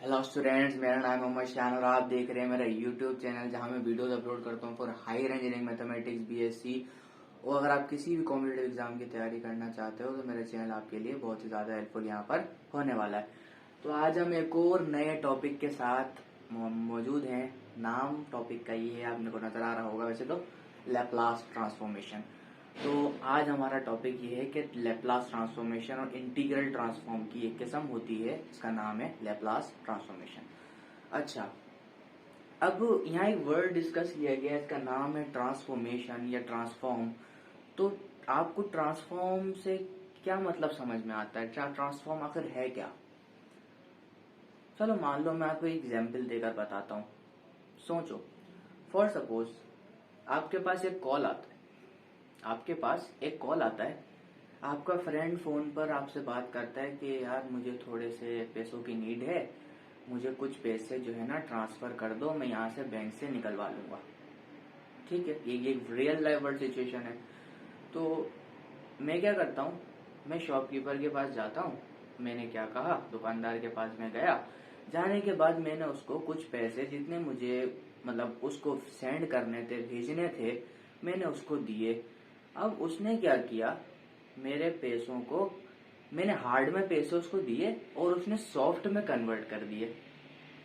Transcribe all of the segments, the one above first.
Hello students, मेरा नाम मोहम्मद शान और आप देख रहे हैं मेरा यूट्यूब चैनल जहां मैं वीडियोस अपलोड करता हूं for higher engineering mathematics BSc. और अगर आप किसी भी कॉम्पिटेटिव एग्जाम की तैयारी करना चाहते हो तो मेरा चैनल आपके लिए बहुत ही ज्यादा हेल्पफुल यहाँ पर होने वाला है। तो आज हम एक और नए टॉपिक के साथ मौजूद हैं। नाम टॉपिक का ये है, आपने को नजर आ रहा होगा वैसे तो, लैप्लास ट्रांसफॉर्मेशन। तो आज हमारा टॉपिक ये है कि लैप्लास ट्रांसफॉर्मेशन और इंटीग्रल ट्रांसफॉर्म की एक किस्म होती है, इसका नाम है लैप्लास ट्रांसफॉर्मेशन। अच्छा, अब यहाँ एक वर्ड डिस्कस किया गया, इसका नाम है ट्रांसफॉर्मेशन या ट्रांसफॉर्म। तो आपको ट्रांसफॉर्म से क्या मतलब समझ में आता है? ट्रांसफॉर्म आखिर है क्या? चलो मान लो मैं आपको एक एग्जाम्पल देकर बताता हूँ। सोचो, फॉर सपोज आपके पास एक कॉल आता है, आपका फ्रेंड फोन पर आपसे बात करता है कि यार मुझे थोड़े से पैसों की नीड है, मुझे कुछ पैसे जो है ना ट्रांसफर कर दो, मैं यहाँ से बैंक से निकलवा लूंगा। ठीक है, ये एक रियल लाइफ वर्ल्ड सिचुएशन है। तो मैं क्या करता हूँ, मैं शॉपकीपर के पास जाता हूँ। मैंने क्या कहा, दुकानदार के पास मैं गया। जाने के बाद मैंने उसको कुछ पैसे जितने मुझे मतलब उसको सेंड करने थे, भेजने थे, मैंने उसको दिए। अब उसने क्या किया, मेरे पैसों को, मैंने हार्ड में पैसे उसको दिए और उसने सॉफ्ट में कन्वर्ट कर दिए।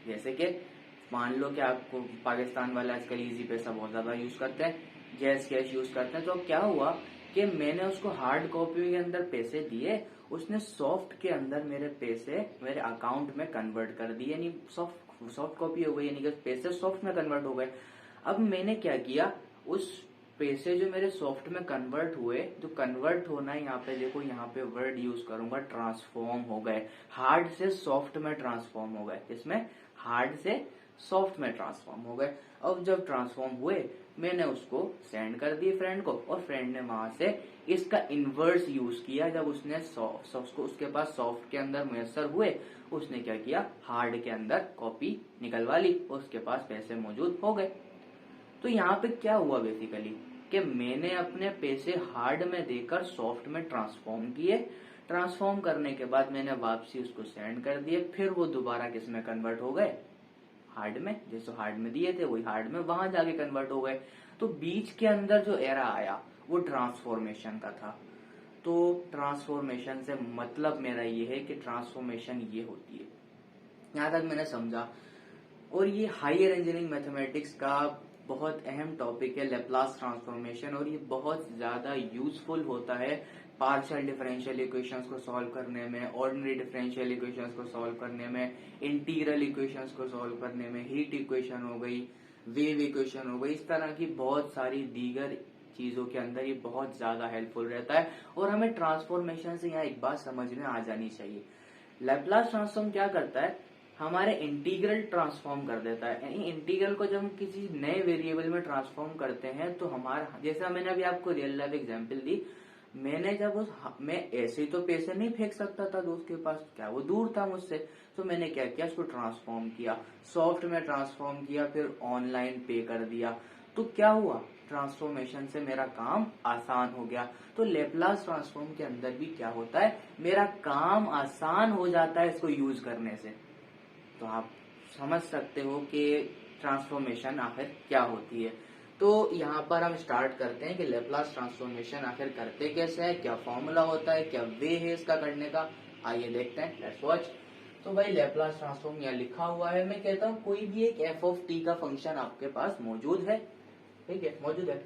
जैसे कि मान लो कि आपको पाकिस्तान वाले आजकल इजी पैसा बहुत ज्यादा यूज करते हैं, जैज कैश यूज करते हैं। तो क्या हुआ कि मैंने उसको हार्ड कॉपी के अंदर पैसे दिए, उसने सॉफ्ट के अंदर मेरे पैसे मेरे अकाउंट में कन्वर्ट कर दिए, यानी सॉफ्ट कॉपी हो गई, यानी कि पैसे सॉफ्ट में कन्वर्ट हो गए। अब मैंने क्या किया, उस पैसे जो मेरे सॉफ्ट में कन्वर्ट हुए, जो कन्वर्ट होना है यहाँ पे देखो, यहाँ पे वर्ड यूज करूंगा ट्रांसफॉर्म हो गए, हार्ड से सॉफ्ट में ट्रांसफॉर्म हो गए। इसमें हार्ड से सॉफ्ट में ट्रांसफॉर्म हो गए। अब जब ट्रांसफॉर्म हुए, मैंने उसको सेंड कर दिए फ्रेंड को, और फ्रेंड ने वहां से इसका इनवर्स यूज किया। जब उसने उसके पास सॉफ्ट के अंदर मुयसर हुए, उसने क्या किया, हार्ड के अंदर कॉपी निकलवा ली, उसके पास पैसे मौजूद हो गए। तो यहाँ पे क्या हुआ बेसिकली कि मैंने अपने पैसे हार्ड में देकर सॉफ्ट में ट्रांसफॉर्म किए। ट्रांसफॉर्म करने के बाद मैंने वापसी उसको सेंड कर दिए, फिर वो दोबारा किस में कन्वर्ट हो गए, हार्ड में। जैसे हार्ड में दिए थे वही हार्ड में वहां जाके कन्वर्ट हो गए। तो बीच के अंदर जो एरा आया वो ट्रांसफॉर्मेशन का था। तो ट्रांसफॉर्मेशन से मतलब मेरा ये है कि ट्रांसफॉर्मेशन ये होती है, यहां तक मैंने समझा। और ये हायर इंजीनियरिंग मैथमेटिक्स का बहुत अहम टॉपिक है लैप्लास ट्रांसफॉर्मेशन, और ये बहुत ज्यादा यूजफुल होता है पार्शियल डिफरेंशियल इक्वेशंस को सॉल्व करने में, ऑर्डिनरी डिफरेंशियल इक्वेशंस को सॉल्व करने में, इंटीग्रल इक्वेशंस को सॉल्व करने में, हीट इक्वेशन हो गई, वेव इक्वेशन हो गई, इस तरह की बहुत सारी दीगर चीजों के अंदर ये बहुत ज्यादा हेल्पफुल रहता है। और हमें ट्रांसफॉर्मेशन से यहाँ एक बात समझ में आ जानी चाहिए, लैप्लास ट्रांसफॉर्म क्या करता है, हमारे इंटीग्रल ट्रांसफॉर्म कर देता है। यानी इंटीग्रल को जब हम किसी नए वेरिएबल में ट्रांसफॉर्म करते हैं तो हमारा, जैसा मैंने अभी आपको रियल लाइफ एग्जांपल दी, मैंने जब मैं ऐसे ही तो पैसे नहीं फेंक सकता था दोस्त के पास, क्या वो दूर था मुझसे। तो मैंने क्या किया, उसको ट्रांसफॉर्म किया, सॉफ्ट में ट्रांसफॉर्म किया, फिर ऑनलाइन पे कर दिया। तो क्या हुआ, ट्रांसफॉर्मेशन से मेरा काम आसान हो गया। तो लेप्लास ट्रांसफॉर्म के अंदर भी क्या होता है, मेरा काम आसान हो जाता है इसको यूज करने से। तो आप समझ सकते हो कि ट्रांसफॉर्मेशन आखिर क्या होती है। तो यहाँ पर हम स्टार्ट करते हैं कि लेप्लास ट्रांसफॉर्मेशन आखिर करते कैसे है, क्या फॉर्मूला होता है, क्या वे है इसका करने का, आइए देखते हैं, लेट्स वॉच। तो भाई लेप्लास ट्रांसफॉर्म यहाँ लिखा हुआ है, मैं कहता हूँ कोई भी एक एफ ऑफ टी का फंक्शन आपके पास मौजूद है, ठीक है, मौजूद है,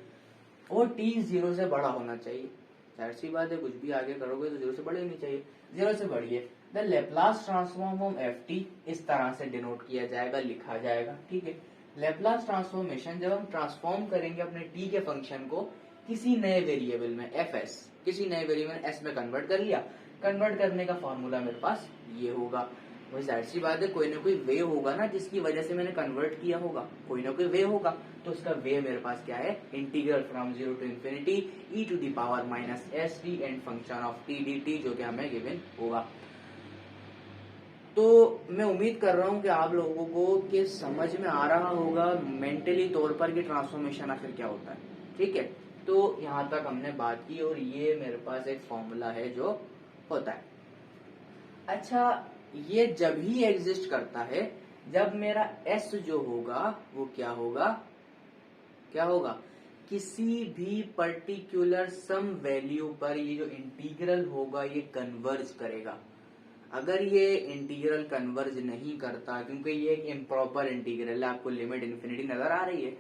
और टी 0 से बड़ा होना चाहिए। जाहिर सी बात है, कुछ भी आगे करोगे तो 0 से बड़ी होनी चाहिए, 0 से बड़ी है। The Laplace transform of F T इस तरह से डिनोट किया जाएगा, लिखा जाएगा, ठीक है। लेप्लास ट्रांसफॉर्मेशन जब हम ट्रांसफॉर्म करेंगे अपने टी के फंक्शन को किसी नए वेरिएबल में, एफ एस, किसी नए वेरिएबल एस में कन्वर्ट कर लिया, कन्वर्ट करने का फॉर्मूला मेरे पास ये होगा। वही जाहिर सी बात है, कोई ना कोई वे होगा ना जिसकी वजह से मैंने कन्वर्ट किया होगा, कोई ना कोई वे होगा। तो उसका वे मेरे पास क्या है, integral from 0 to infinity e to the power minus s t and function of t d t, जो कि हमें गिवन होगा। तो मैं उम्मीद कर रहा हूं कि आप लोगों को कि समझ में आ रहा होगा मेंटली तौर पर कि ट्रांसफॉर्मेशन आखिर क्या होता है, ठीक है। तो यहां तक हमने बात की, और ये मेरे पास एक फॉर्मूला है जो होता है। अच्छा, ये जब ही एग्जिस्ट करता है जब मेरा s जो होगा वो क्या होगा, क्या होगा, किसी भी पर्टिकुलर सम वैल्यू पर ये जो इंटीग्रल होगा ये कन्वर्ज करेगा। अगर ये इंटीग्रल कन्वर्ज नहीं करता, क्योंकि ये एक इम्प्रॉपर इंटीग्रल है, आपको लिमिट इन्फिनिटी नजर आ रही है,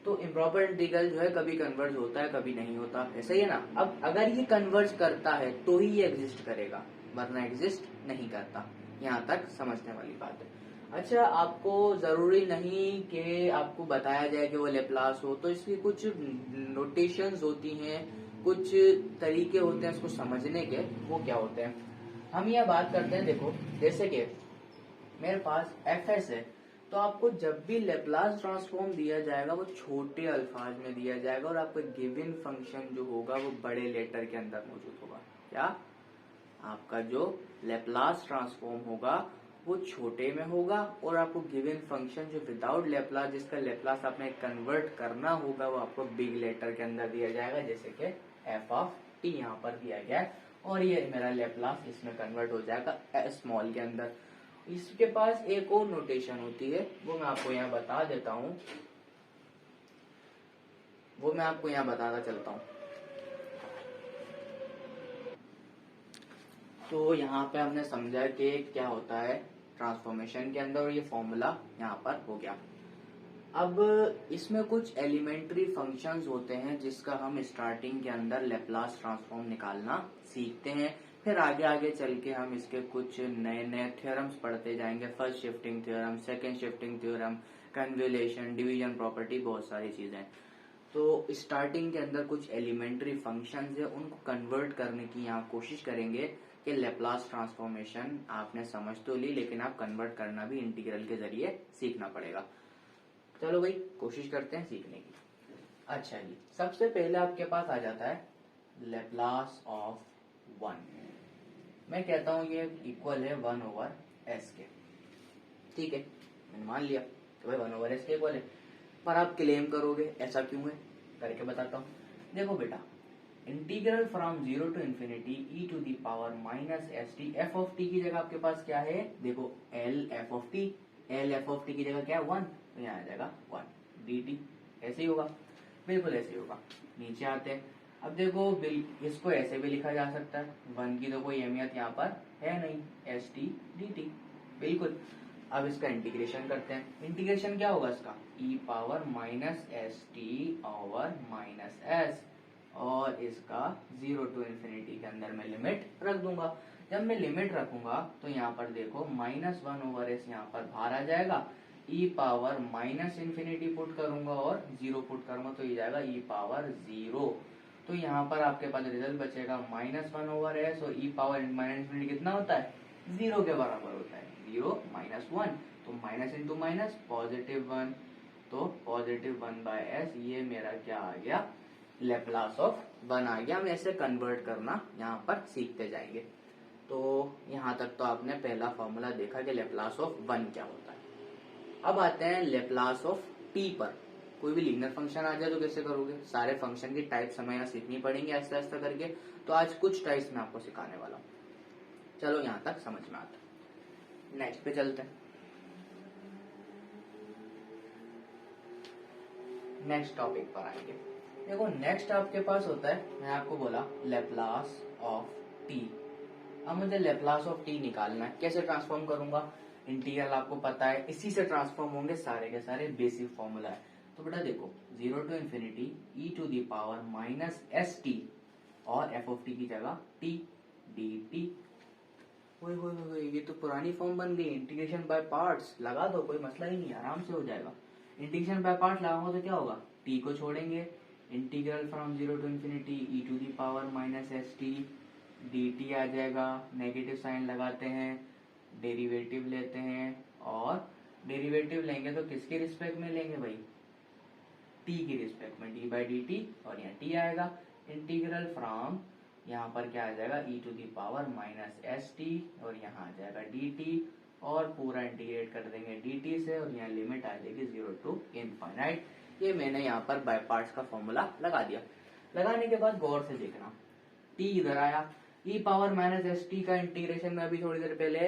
तो इम्प्रॉपर इंटीग्रल जो है कभी कन्वर्ज होता है कभी नहीं होता, ऐसा ही है ना। अब अगर ये कन्वर्ज करता है तो ही ये एग्जिस्ट करेगा, वरना एग्जिस्ट नहीं करता। यहाँ तक समझने वाली बात है। अच्छा, आपको जरूरी नहीं कि आपको बताया जाए कि वो लेप्लास हो, तो इसकी कुछ नोटेशंस होती हैं, कुछ तरीके होते हैं इसको समझने के। वो क्या होते हैं, हम यह बात करते हैं, देखो जैसे कि मेरे पास fs है, तो आपको जब भी लेप्लास ट्रांसफॉर्म दिया जाएगा वो छोटे अल्फाज में दिया जाएगा और आपका गिवन फंक्शन जो होगा वो बड़े लेटर के अंदर मौजूद होगा। क्या, आपका जो लेप्लास ट्रांसफॉर्म होगा वो छोटे में होगा और आपको गिवन फंक्शन जो विदाउट लेप्लास, जिसका लेप्लास आपने कन्वर्ट करना होगा, वो आपको बिग लेटर के अंदर दिया जाएगा, जैसे कि एफ ऑफ टी यहाँ पर दिया गया है, और ये मेरा लेप्लास इसमें कन्वर्ट हो जाएगा स्मॉल के अंदर। इसके पास एक और नोटेशन होती है, वो मैं आपको यहाँ बता देता हूँ, वो मैं आपको यहाँ बताता चलता हूँ। तो यहाँ पे हमने समझा कि क्या होता है ट्रांसफॉर्मेशन के अंदर, और ये फॉर्मूला यहाँ पर हो गया। अब इसमें कुछ एलिमेंट्री फंक्शंस होते हैं जिसका हम स्टार्टिंग के अंदर लेप्लास ट्रांसफॉर्म निकालना सीखते हैं, फिर आगे आगे चल के हम इसके कुछ नए नए थ्योरम्स पढ़ते जाएंगे, first shifting theorem, second shifting theorem, convolution, division property, बहुत सारी चीजें। तो स्टार्टिंग के अंदर कुछ एलिमेंट्री फंक्शंस है, उनको कन्वर्ट करने की यहाँ कोशिश करेंगे कि लेप्लास ट्रांसफॉर्मेशन आपने समझ तो ली, लेकिन आप कन्वर्ट करना भी इंटीग्रल के जरिए सीखना पड़ेगा। चलो भाई कोशिश करते हैं सीखने की। अच्छा जी, सबसे पहले आपके पास आ जाता है लेप्लास ऑफ 1। मैं कहता हूं ये इक्वल है 1/s के, ठीक है, मैंने मान लिया कि भाई 1/s के इक्वल है। पर आप क्लेम करोगे ऐसा क्यों है, करके बताता हूँ। देखो बेटा, integral from 0 to infinity e to the power minus s t, f of t की जगह आपके पास क्या है, देखो L f of t, L f of t की जगह क्या है 1, तो यहाँ आ जाएगा 1 डी टी, ऐसे ही होगा, बिल्कुल ऐसे ही होगा। नीचे आते हैं, अब देखो इसको ऐसे भी लिखा जा सकता है, 1 की तो कोई अहमियत यहाँ पर है नहीं, एस टी डी टी, बिल्कुल। अब इसका इंटीग्रेशन करते हैं, इंटीग्रेशन क्या होगा इसका, e power minus s t over minus s, और इसका 0 टू इन्फिनिटी के अंदर मैं लिमिट रख दूंगा। जब मैं लिमिट रखूंगा तो यहाँ पर देखो -1/s यहाँ पर बाहर आ जाएगा, e power minus infinity put करूंगा और 0 पुट करूंगा तो ये जाएगा ई पावर 0। तो यहाँ पर आपके पास रिजल्ट बचेगा -1/s, और ई पावर माइनस इन्फिनिटी कितना होता है, 0 के बराबर होता है, 0 - 1, तो माइनस इंटू माइनस +1, तो +1/s, ये मेरा क्या आ गया, लेप्लास ऑफ 1 आ गया। हम ऐसे कन्वर्ट करना यहाँ पर सीखते जाएंगे। तो यहाँ तक तो आपने पहला फॉर्मूला देखा कि लेप्लास ऑफ 1 क्या होता है। अब आते हैं लेप्लास ऑफ t पर। कोई भी लीनियर फंक्शन आ जाए तो कैसे करोगे, सारे फंक्शन की टाइप समय यहाँ सीखनी पड़ेंगे आहिस्ता आहिस्ता करके, तो आज कुछ टाइप्स मैं आपको सिखाने वाला हूँ। चलो यहाँ तक समझ में आता है, नेक्स्ट पे चलते हैं। नेक्स्ट टॉपिक पर आएंगे। देखो नेक्स्ट आपके पास होता है, मैं आपको बोला लेप्लास ऑफ टी। अब मुझे लेप्लास ऑफ टी निकालना है, कैसे ट्रांसफॉर्म करूंगा, इंटीग्रल आपको पता है, इसी से ट्रांसफॉर्म होंगे सारे के सारे, बेसिक फॉर्मूला है। तो बेटा देखो 0 to infinity e to the power minus s t, और एफ ऑफ टी की जगह टी डी टी। ये तो पुरानी फॉर्म बन गई, इंटीग्रेशन बाय पार्ट्स लगा दो, कोई मसला ही नहीं, आराम से हो जाएगा। इंटीग्रेशन बाय पार्ट्स लगाओगे तो क्या होगा, टी को छोड़ेंगे, integral from 0 to infinity e to the power minus s t d t आ जाएगा, नेगेटिव साइन लगाते हैं, डेरिवेटिव लेते हैं, और डेरिवेटिव लेंगे तो किसके रिस्पेक्ट में लेंगे भाई, टी की रिस्पेक्ट में, डी बाई डी टी, और यहाँ टी आएगा। इंटीग्रल फ्रॉम यहाँ पर क्या आ जाएगा, e to the power minus s t, और यहाँ आ जाएगा डी टी, और पूरा इंटीग्रेट कर देंगे डी टी से, और यहाँ लिमिट आ जाएगी 0 टू इनफाइनाइट। ये मैंने यहाँ पर बाय पार्ट्स का फॉर्मूला लगा दिया। लगाने के बाद गौर से देखना, टी इधर आया, ई पावर माइनस एस टी का इंटीग्रेशन में अभी थोड़ी देर पहले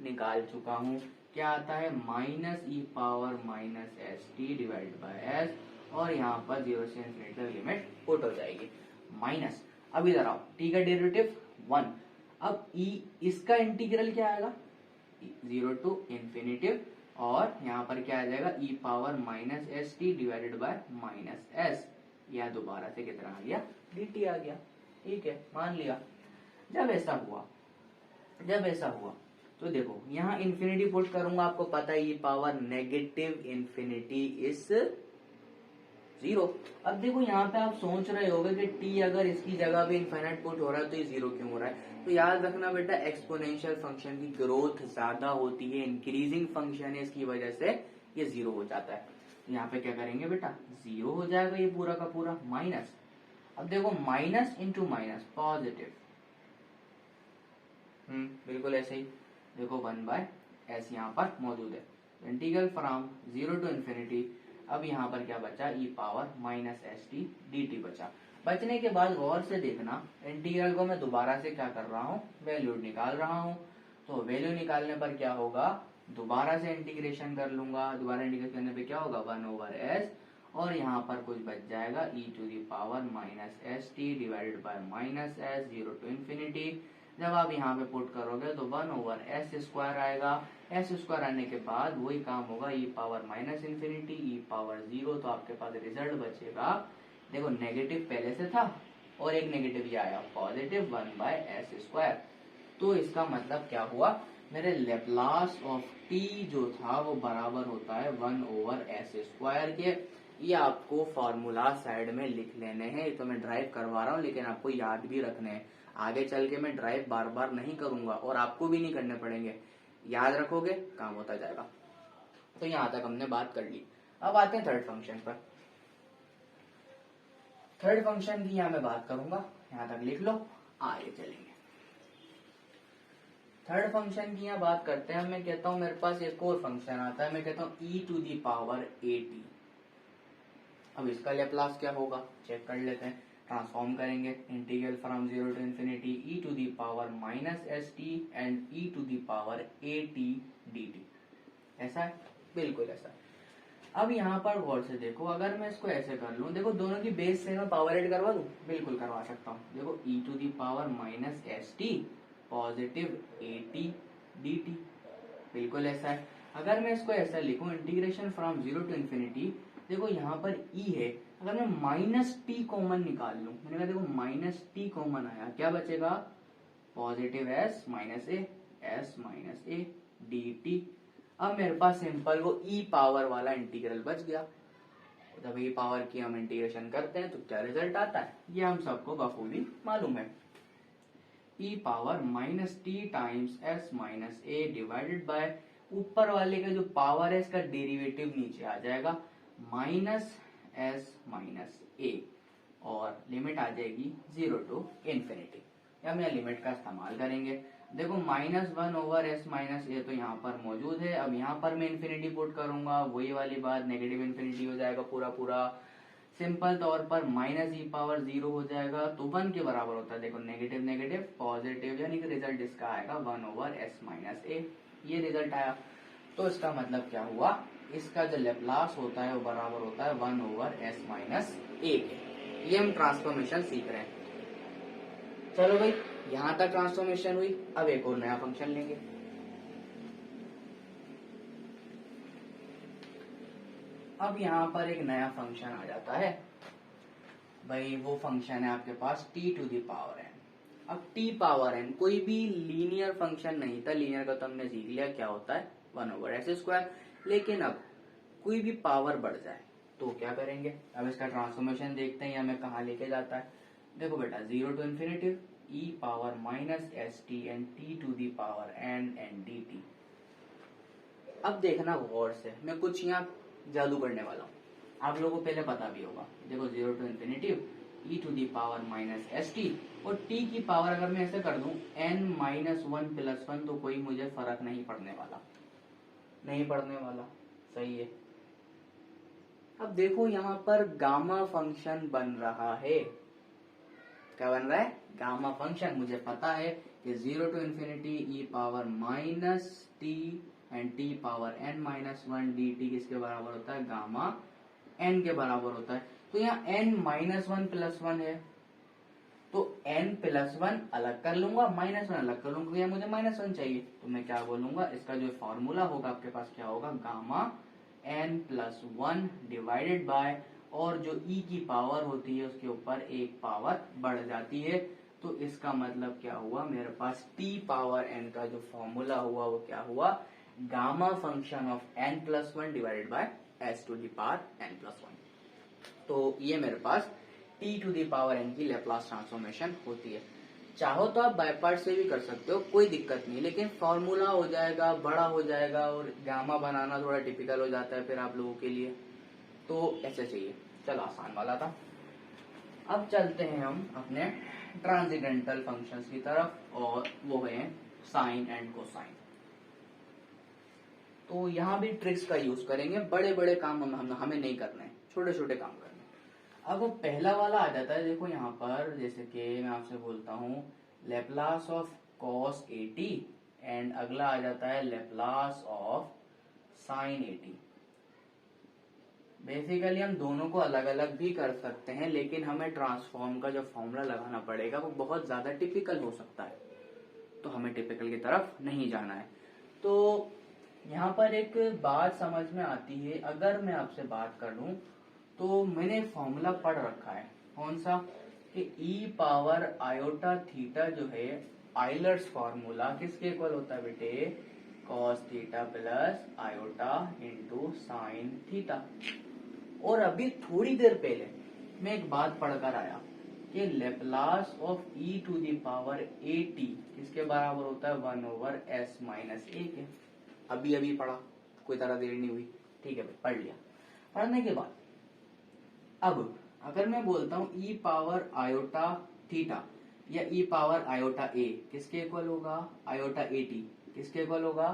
निकाल चुका हूं। क्या आता है, minus E power minus s T divide by S, और यहाँ पर 0 से इन्फिनिटी तक लिमिट पुट हो जाएगी माइनस। अब इधर आओ, टी का डेरिवेटिव 1। अब ई इसका इंटीग्रल क्या आएगा, 0 टू इन्फिनिटी, और यहाँ पर क्या आ जाएगा, e power minus s t divided by minus s, या दोबारा से कितना आ गया, डी टी आ गया। ठीक है, मान लिया। जब ऐसा हुआ तो देखो यहाँ इन्फिनिटी पुट करूंगा, आपको पता है ये पावर नेगेटिव इन्फिनिटी इज 0। अब देखो यहाँ पे आप सोच रहे होगे कि टी अगर इसकी जगह पे इनफाइनाइट पुट हो रहा है तो ये 0 क्यों हो रहा है। तो याद रखना बेटा, एक्सपोनेंशियल फंक्शन की ग्रोथ ज्यादा होती है, इंक्रीजिंग फंक्शन है, इसकी वजह से ये 0 हो जाता है। तो यहाँ पे क्या करेंगे बेटा, 0 हो जाएगा ये पूरा का पूरा माइनस। अब देखो माइनस इंटू माइनस पॉजिटिव, बिल्कुल ऐसे ही। देखो 1/s यहाँ पर मौजूद है, इंटीग्रल फ्रॉम 0 टू इन्फिनिटी। अब यहाँ पर क्या बचा, e power minus s t d t बचा। बचने के बाद गौर से देखना, इंटीग्रल को मैं दोबारा से क्या कर रहा हूँ, वैल्यू निकाल रहा हूँ। तो वैल्यू निकालने पर क्या होगा, दोबारा से इंटीग्रेशन कर लूंगा, दोबारा इंटीग्रेट करने पे क्या होगा, 1/s, और यहाँ पर कुछ बच जाएगा e to the power minus s t divided by minus s, 0 to infinity. जब आप यहाँ पे पुट करोगे तो 1/s² आएगा। s² आने के बाद वही काम होगा, ई power minus infinity e power 0, तो आपके पास रिजल्ट बचेगा। देखो नेगेटिव पहले से था और एक नेगेटिव ये आया पॉजिटिव 1/s²। तो इसका मतलब क्या हुआ, मेरे लेप्लास ऑफ टी जो था वो बराबर होता है 1/s² के। ये आपको फॉर्मूला साइड में लिख लेने हैं, ये तो मैं ड्राइव करवा रहा हूँ लेकिन आपको याद भी रखने हैं। आगे चल के मैं ड्राइव बार बार नहीं करूंगा और आपको भी नहीं करने पड़ेंगे, याद रखोगे काम होता जाएगा। तो यहाँ तक हमने बात कर ली। अब आते हैं थर्ड फंक्शन पर। थर्ड फंक्शन की यहाँ मैं बात करूंगा, यहाँ तक लिख लो, आगे चलेंगे। थर्ड फंक्शन की यहाँ बात करते हैं। मैं कहता हूं मेरे पास एक और फंक्शन आता है, मैं कहता हूं e to the power a t. अब इसका लेप्लास क्या होगा, चेक कर लेते हैं। ट्रांसफॉर्म करेंगे, integral from 0 to infinity e to the power minus s t and e to the power a t d t. ऐसा है, बिल्कुल ऐसा। अब यहाँ पर गौर से देखो, अगर मैं इसको ऐसे कर लूं, देखो दोनों की बेस से मैं पावर ऐड करवा दूं, बिल्कुल करवा सकता हूँ। देखो e to the power minus s t positive a t d t, बिल्कुल ऐसा है। अगर मैं इसको ऐसा लिखूं, इंटीग्रेशन फ्रॉम 0 टू इन्फिनिटी, देखो यहाँ पर ई है, अगर मैं माइनस टी कॉमन निकाल लूं, मैंने कहा देखो माइनस टी कॉमन आया, क्या बचेगा, positive S minus A D t. अब मेरे पास सिंपल वो ई पावर वाला इंटीग्रल बच गया। जब ई पावर की हम इंटीग्रेशन करते हैं तो क्या रिजल्ट आता है, ये हम सबको बखूबी मालूम है। E power minus t times s minus a divided by, ऊपर वाले का जो पावर है इसका डेरिवेटिव नीचे आ जाएगा, माइनस एस माइनस ए, और लिमिट आ जाएगी 0 टू इन्फिनिटी। हम यहाँ लिमिट का इस्तेमाल करेंगे। देखो -1/s माइनस ए तो यहाँ पर मौजूद है। अब यहाँ पर मैं इन्फिनिटी पुट करूंगा, वही वाली बात, नेगेटिव इन्फिनिटी हो जाएगा पूरा पूरा। सिंपल तौर पर माइनस ई पावर 0 हो जाएगा, तो 1 के बराबर होता है। देखो नेगेटिव नेगेटिव पॉजिटिव, यानी कि रिजल्ट इसका आएगा 1/s माइनस ए, ये रिजल्ट आया। तो इसका मतलब क्या हुआ, इसका जो लेप्लास होता है वो बराबर होता है 1/s माइनस ए के। ये हम ट्रांसफॉर्मेशन सीख रहे हैं। चलो भाई, यहां तक ट्रांसफॉर्मेशन हुई। अब एक और नया फंक्शन लेंगे। अब यहाँ पर एक नया फंक्शन आ जाता है भाई, वो फंक्शन है आपके पास t to the power n। अब t पावर n कोई भी लीनियर फंक्शन नहीं था, लीनियर का तो हमने सीख लिया क्या होता है, 1/s²। लेकिन अब कोई भी पावर बढ़ जाए तो क्या करेंगे, अब इसका ट्रांसफॉर्मेशन देखते हैं, हमें कहाँ लेके जाता है। देखो बेटा 0 to infinity e power minus s t and t to the power n and d t. अब देखना गौर से, मैं कुछ यहाँ जादू करने वाला हूँ, आप लोगों को पहले पता भी होगा। देखो 0 to infinity e to the power minus s t, और टी की पावर अगर मैं ऐसे कर दूं n-1 + 1, तो कोई मुझे फर्क नहीं पड़ने वाला, नहीं पड़ने वाला, सही है। अब देखो यहाँ पर गामा फंक्शन बन रहा है, क्या बन रहा है, गामा फंक्शन। मुझे पता है कि 0 to infinity e power minus T and t power n minus 1 dt किसके बराबर होता है, गामा n के बराबर होता है। तो यहाँ n माइनस 1 प्लस 1 है, तो n प्लस 1 अलग कर लूंगा, माइनस 1 अलग कर लूंगा, मुझे माइनस 1 चाहिए, तो मैं क्या बोलूंगा, इसका जो फॉर्मूला होगा आपके पास क्या होगा, gamma n plus 1 divided bye, और जो e की पावर होती है उसके ऊपर एक पावर बढ़ जाती है, तो इसका मतलब क्या हुआ, मेरे पास t पावर n का जो फॉर्मूला हुआ वो क्या हुआ, gamma function of n plus 1 divided by s to the power n plus 1। तो ये मेरे पास t to the power n की लैप्लास ट्रांसफॉर्मेशन होती है। चाहो तो आप बाय पार्ट से भी कर सकते हो, कोई दिक्कत नहीं, लेकिन फॉर्मूला हो जाएगा, बड़ा हो जाएगा, और गामा बनाना थोड़ा टिपिकल हो जाता है फिर आप लोगों के लिए, तो ऐसे चाहिए। चलो आसान वाला था। अब चलते हैं हम अपने ट्रांसेंडेंटल फंक्शंस की तरफ, और वो है साइन एंड कोसाइन। तो यहाँ भी ट्रिक्स का यूज करेंगे, बड़े बड़े काम हमें नहीं करने हैं, छोटे छोटे काम करने। अब पहला वाला आ जाता है, देखो यहाँ पर, जैसे कि मैं आपसे बोलता हूँ लेप्लास ऑफ कॉस 80, एंड अगला आ जाता है लेप्लास ऑफ साइन 80। बेसिकली हम दोनों को अलग अलग भी कर सकते हैं, लेकिन हमें ट्रांसफॉर्म का जो फॉर्मूला लगाना पड़ेगा वो बहुत ज्यादा टिपिकल हो सकता है, तो हमें टिपिकल की तरफ नहीं जाना है। तो यहाँ पर एक बात समझ में आती है, अगर मैं आपसे बात करूं तो मैंने फॉर्मूला पढ़ रखा है, कौन सा, कि e पावर आयोटा थीटा जो है आइलर्स फॉर्मूला किसके इक्वल होता है बेटे, cos theta plus iota into sine theta. और अभी थोड़ी देर पहले मैं एक बात पढ़कर आया कि Laplace of e to the power at किसके बराबर होता है, 1 ओवर s माइनस a के। अभी अभी पढ़ा, कोई तरह देरी नहीं हुई, ठीक है भाई, पढ़ लिया। पढ़ने के बाद अब अगर मैं बोलता हूं e पावर आयोटा थीटा या e पावर आयोटा a किसके इक्वल होगा, आयोटा at किसके इक्वल होगा,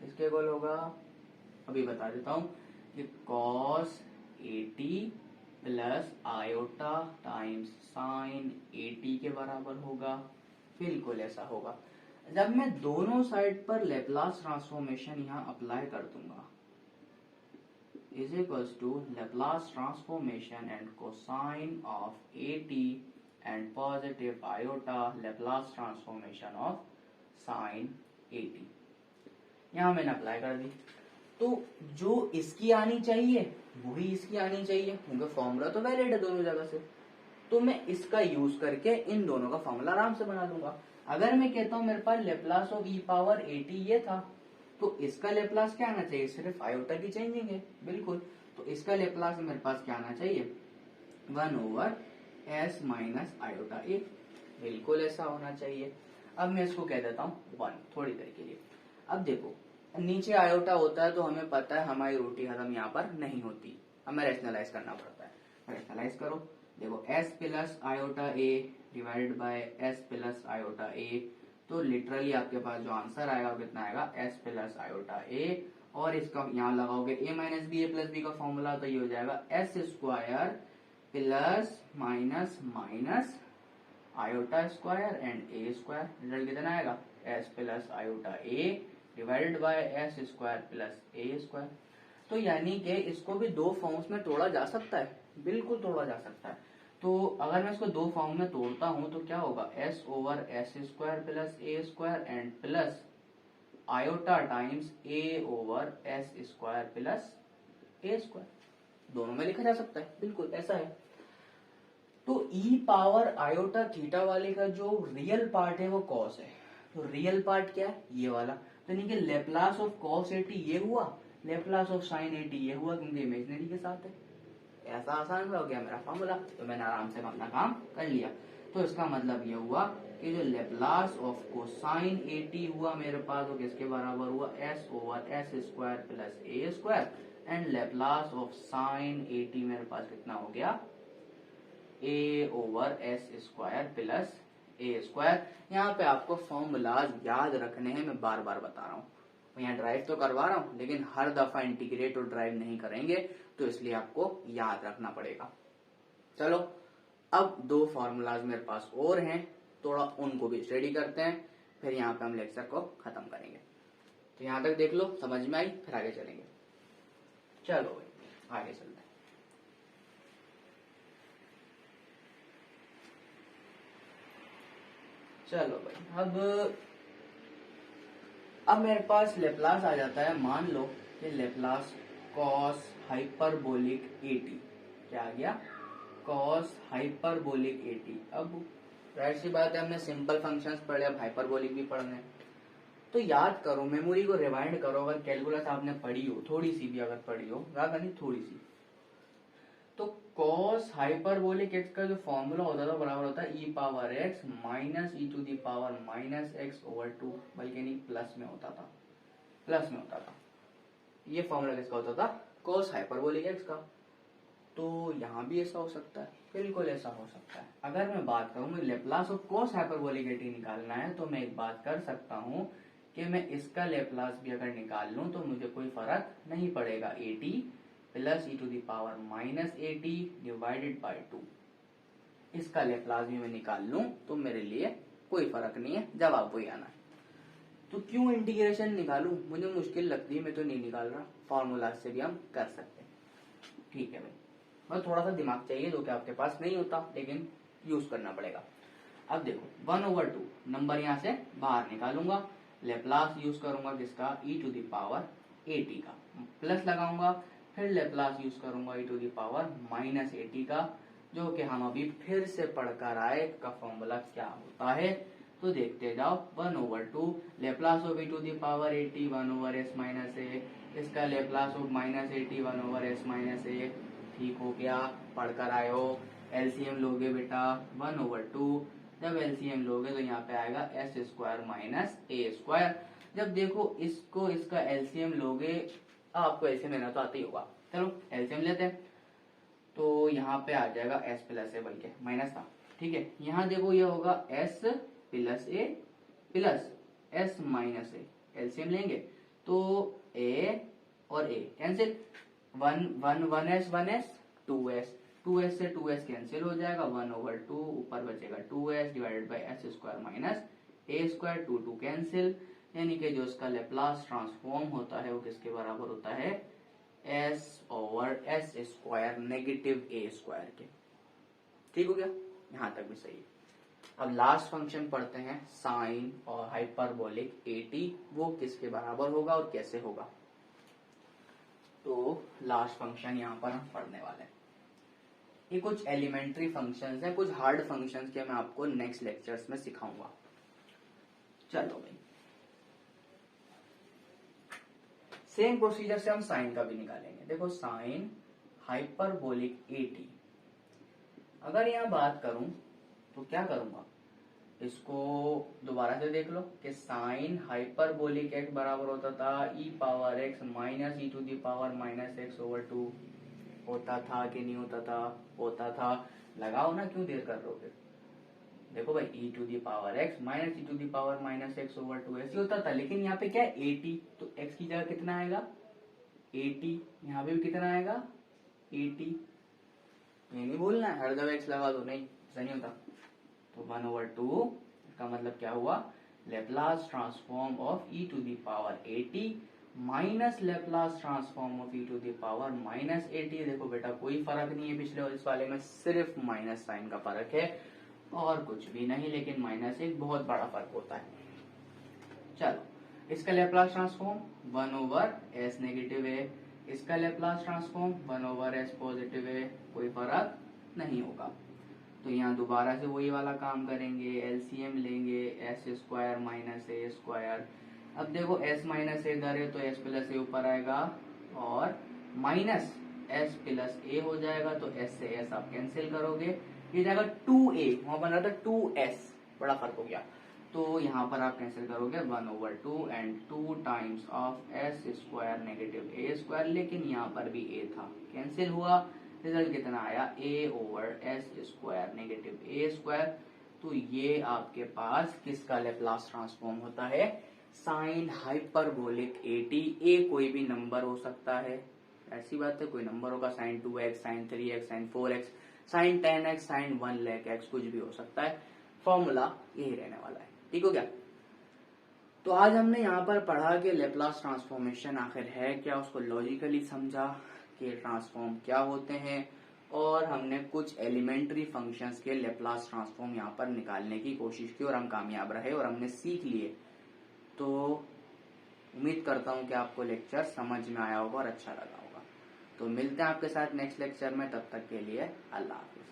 किसके इक्वल होगा, अभी बता देता हूं कि cos 80 plus iota times sign 80 के बराबर होगा। बिल्कुल ऐसा होगा। जब मैं दोनों साइड पर लेप्लास ट्रांसफॉर्मेशन यहाँ अप्लाई कर दूंगा, is equals to Laplace transformation and cosine of at and positive iota Laplace transformation of sin 80। यहाँ मैंने अप्लाई कर दी, तो जो इसकी आनी चाहिए वही इसकी आनी चाहिए, क्योंकि फॉर्मूला तो वैलिड है दोनों जगह से, तो मैं इसका यूज करके इन दोनों का फॉर्मूला आराम से बना दूंगा। अगर मैं कहता हूं मेरे पास लेप्लास ऑफ e पावर 80 ये था, तो इसका लेप्लास क्या आना चाहिए, सिर्फ आयोटा की चेंजिंग है, बिल्कुल, तो इसका लेप्लास मेरे पास क्या आना चाहिए, 1 over s minus iota a, बिल्कुल ऐसा होना चाहिए। अब मैं इसको कह देता हूँ 1 थोड़ी देर के लिए। अब देखो नीचे आयोटा होता है तो हमें पता है हमारी रोटी हजम यहाँ पर नहीं होती, हमें रैशनलाइज करना पड़ता है। रैशनलाइज करो, देखो s plus iota a divided by s plus iota a, तो लिटरली आपके पास जो आंसर आएगा वो कितना आएगा, s प्लस आयोटा a, और इसका यहाँ लगाओगे a minus b, a plus b का फॉर्मूला, तो ये हो जाएगा s square plus minus minus iota square and a square. Result कितना आएगा, s plus iota a divided by s square plus a square. तो यानी कि इसको भी दो फॉर्म्स में तोड़ा जा सकता है, बिल्कुल तोड़ा जा सकता है। तो अगर मैं इसको दो फॉर्म में तोड़ता हूं तो क्या होगा, s over s square plus a square and plus iota times a over s square plus a square, दोनों में लिखा जा सकता है, बिल्कुल ऐसा है। तो e पावर आयोटा थीटा वाले का जो रियल पार्ट है वो कॉस है, तो रियल पार्ट क्या है, ये वाला, तो यानी कि लेप्लास ऑफ कॉस 80 ये हुआ, लेप्लास ऑफ साइन 80 ये हुआ, क्योंकि इमेजिनरी के साथ है। ऐसा आसान हो गया मेरा फॉर्मूला, तो मैंने आराम से अपना काम कर लिया। तो इसका मतलब ये हुआ कि जो लेप्लास ऑफ कोसाइन 80 हुआ मेरे पास, वो किसके बराबर हुआ, s over s square plus a square, and Laplace of sine 80 मेरे पास कितना हो गया, a over s square plus a square. यहाँ पे आपको फॉर्मूलाज याद रखने हैं, मैं बार बार बता रहा हूँ, यहाँ ड्राइव तो करवा रहा हूँ लेकिन हर दफा इंटीग्रेट और ड्राइव नहीं करेंगे, तो इसलिए आपको याद रखना पड़ेगा। चलो अब दो फॉर्मूलाज मेरे पास और हैं, थोड़ा उनको भी स्टडी करते हैं, फिर यहाँ पे हम लेक्चर को खत्म करेंगे। तो यहाँ तक देख लो, समझ में आई, फिर आगे चलेंगे। चलो भाई आगे चलते हैं। चलो भाई अब मेरे पास लेप्लास आ जाता है। मान लो कि लेप्लास कॉस हाइपरबोलिक एटी, क्या आ गया, कॉस हाइपरबोलिक एटी। अब जाहिर सी बात है, हमने सिंपल फंक्शंस पढ़े, अब हाइपरबोलिक भी पढ़ने। तो याद करो, मेमोरी को रिवाइंड करो, अगर कैलकुलस आपने पढ़ी हो, थोड़ी सी भी अगर पढ़ी हो, ज्यादा नहीं थोड़ी सी, तो कॉस हाइपरबोलिक एक्स का जो फॉर्मूला होता था बराबर होता है e power x minus e to the power minus x over 2, बल्कि नहीं प्लस में होता था, प्लस में होता था। ये फॉर्मूला किसका होता था, कॉस हाइपरबोलिक एक्स का। तो यहाँ भी ऐसा हो सकता है, बिल्कुल ऐसा हो सकता है। अगर मैं बात करूं, मुझे Laplace of cos hyperbolic eighty निकालना है, तो मैं एक बात कर सकता हूं कि मैं इसका लेप्लास भी अगर निकाल लूं तो मुझे कोई फर्क नहीं पड़ेगा। A t plus e to the power minus a t divided by 2, इसका लेप्लास भी मैं निकाल लूं तो मेरे लिए कोई फर्क नहीं है, जवाब वही आना है। तो क्यों इंटीग्रेशन निकालूं, मुझे मुश्किल लगती है, मैं तो नहीं निकाल रहा, फॉर्मूला से भी हम कर सकते हैं। ठीक है भाई, और थोड़ा सा दिमाग चाहिए जो कि आपके पास नहीं होता, लेकिन यूज करना पड़ेगा। अब देखो 1/2 नंबर यहाँ से बाहर निकालूंगा, लेप्लास यूज करूंगा किसका, e to the power a t का, प्लस लगाऊंगा, फिर लेप्लास यूज करूंगा e to the power minus a t का, जो कि हम अभी फिर से पढ़कर आए का फॉर्मूला क्या होता है। तो देखते जाओ, 1/2 Laplace of e to the power a t 1/s minus a, इसका Laplace of minus a t 1/s minus a. ठीक हो गया, पढ़कर आए हो। एलसीएम लोगे बेटा 1/2, जब एलसीएम लोगे तो यहाँ पे आएगा एस स्क्वायर माइनस ए स्क्वायर। जब देखो इसको इसका एलसीएम लोगे, आपको एलसीएम लेना तो आता ही होगा, चलो एलसीएम लेते हैं। तो यहाँ पे आ जाएगा एस प्लस ए, बल्कि माइनस था, ठीक है। यहाँ देखो ये होगा एस प्लस ए प्लस एस माइनस ए, एलसीएम लेंगे तो ए और ए कैंसिल, 1 एस 2s से 2s कैंसिल हो जाएगा, 1/2 ऊपर बचेगा 2s divided by S square minus A square, 2 cancel, यानी कि जो इसका लेप्लास ट्रांसफॉर्म होता है वो किसके बराबर होता है, s over s square negative a square के। ठीक हो गया, यहां तक भी सही है। अब लास्ट फंक्शन पढ़ते हैं, साइन और हाइपरबोलिक एटी, वो किसके बराबर होगा और कैसे होगा। तो लास्ट फंक्शन यहाँ पर हम पढ़ने वाले हैं। ये कुछ एलिमेंट्री फंक्शंस हैं, कुछ हार्ड फंक्शंस के मैं आपको नेक्स्ट लेक्चर्स में सिखाऊंगा। चलो भाई, सेम प्रोसीजर से हम साइन का भी निकालेंगे। देखो साइन हाइपरबोलिक एटी, अगर यहाँ बात करूं तो क्या करूंगा, इसको दोबारा से देख लो कि साइन हाइपरबोलिक एक्स बराबर होता था e power x minus e to the power minus x over 2, होता था कि नहीं होता था, होता था। लगाओ ना, क्यों देर कर रहे हो फिर। देखो भाई, e to the power x minus e to the power minus x over 2 ऐसे होता था, लेकिन यहाँ पे क्या है 80, तो एक्स की जगह कितना आएगा 80, यहाँ पे भी कितना आएगा 80, ये नहीं भूलना है, हर दफा एक्स लगा दो, नहीं ऐसा नहीं होता। तो 1/2 इसका मतलब क्या हुआ, Laplace transform of e to the power 80 minus Laplace transform of e to the power minus 80। देखो बेटा कोई फर्क नहीं है पिछले और इस वाले में, सिर्फ माइनस साइन का फर्क है और कुछ भी नहीं, लेकिन माइनस एक बहुत बड़ा फर्क होता है। चलो इसका लेप्लास ट्रांसफॉर्म 1/s नेगेटिव है, इसका लेप्लास ट्रांसफॉर्म 1/s पॉजिटिव है, कोई फर्क नहीं होगा। तो यहाँ दोबारा से वही वाला काम करेंगे, एलसीएम लेंगे एस स्क्वायर माइनस ए स्क्वायर। अब देखो एस माइनस ए इधर है तो एस प्लस ए ऊपर आएगा और माइनस एस प्लस ए हो जाएगा, तो एस से एस आप कैंसिल करोगे, ये जाएगा 2a, वहां बन रहा था 2s, बड़ा फर्क हो गया। तो यहाँ पर आप कैंसिल करोगे 1/2 and 2 times of S square negative a square, लेकिन यहाँ पर भी ए था, कैंसिल हुआ, रिजल्ट कितना आया a/s square negative a square. तो ये आपके पास किसका लेप्लास ट्रांसफॉर्म होता है, साइन हाइपरबोलिक एटी। ए कोई भी नंबर हो सकता है, ऐसी बात है, कोई नंबर होगा, sine 2x, sine 3x, sine 4x, sine 10x sine 1 log x कुछ भी हो सकता है, फॉर्मूला यही रहने वाला है। ठीक हो गया। तो आज हमने यहाँ पर पढ़ा कि लेप्लास ट्रांसफॉर्मेशन आखिर है क्या, उसको लॉजिकली समझा कि ट्रांसफॉर्म क्या होते हैं, और हमने कुछ एलिमेंट्री फंक्शंस के लेप्लास ट्रांसफॉर्म यहाँ पर निकालने की कोशिश की और हम कामयाब रहे और हमने सीख लिए। तो उम्मीद करता हूँ कि आपको लेक्चर समझ में आया होगा और अच्छा लगा होगा। तो मिलते हैं आपके साथ नेक्स्ट लेक्चर में, तब तक के लिए अल्लाह हाफिज।